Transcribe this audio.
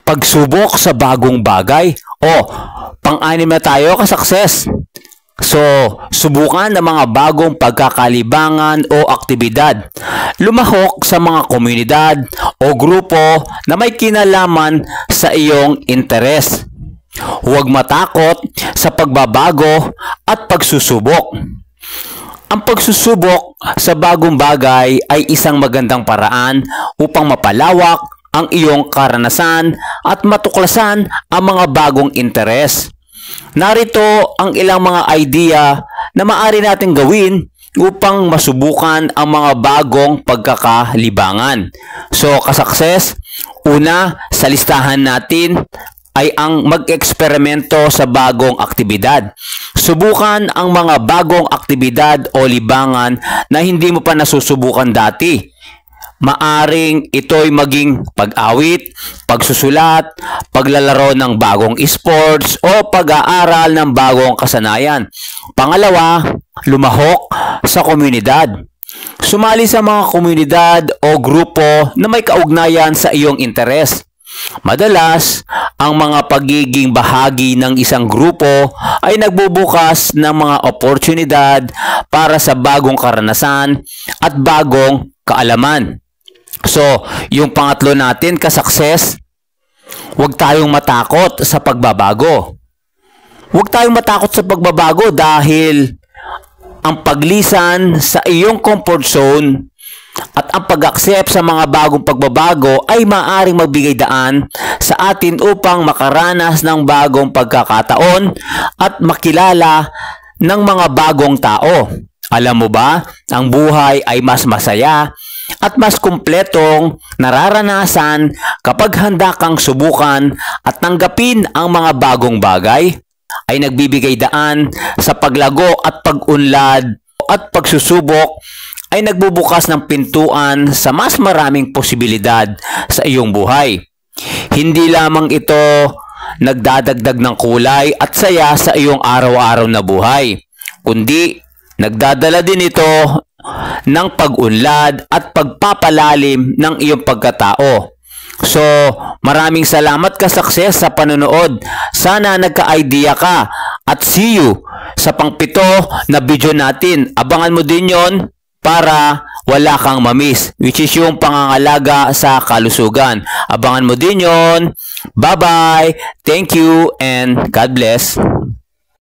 Pagsubok sa bagong bagay. Pang-anim na tayo ka-success. So, subukan ng mga bagong pagkakalibangan o aktibidad. Lumahok sa mga komunidad o grupo na may kinalaman sa iyong interes. Huwag matakot sa pagbabago at pagsusubok. Ang pagsusubok sa bagong bagay ay isang magandang paraan upang mapalawak ang iyong karanasan at matuklasan ang mga bagong interes. Narito ang ilang mga idea na maaari nating gawin upang masubukan ang mga bagong pagkakalibangan. So, ka-success, una sa listahan natin ay ang mag-eksperimento sa bagong aktibidad. Subukan ang mga bagong aktibidad o libangan na hindi mo pa nasusubukan dati. Maaring ito'y maging pag-awit, pagsusulat, paglalaro ng bagong sports o pag-aaral ng bagong kasanayan. Pangalawa, lumahok sa komunidad. Sumali sa mga komunidad o grupo na may kaugnayan sa iyong interes. Madalas, ang mga pagiging bahagi ng isang grupo ay nagbubukas ng mga oportunidad para sa bagong karanasan at bagong kaalaman. So, yung pangatlo natin, ka-success, huwag tayong matakot sa pagbabago. Huwag tayong matakot sa pagbabago dahil ang paglisan sa iyong comfort zone at ang pag-accept sa mga bagong pagbabago ay maaaring magbigay daan sa atin upang makaranas ng bagong pagkakataon at makilala ng mga bagong tao. Alam mo ba, ang buhay ay mas masaya at mas kumpletong nararanasan kapag handa kang subukan at tanggapin ang mga bagong bagay. Ay nagbibigay daan sa paglago at pag-unlad at pagsusubok ay nagbubukas ng pintuan sa mas maraming posibilidad sa iyong buhay. Hindi lamang ito nagdadagdag ng kulay at saya sa iyong araw-araw na buhay, kundi nagdadala din ito ng pag-unlad at pagpapalalim ng iyong pagkatao. So, maraming salamat ka-success sa panonood. Sana nagka-idea ka at see you sa pang-pito na video natin. Abangan mo din yon para wala kang mamiss, which is yung pangangalaga sa kalusugan. Abangan mo din yon. Bye-bye. Thank you and God bless.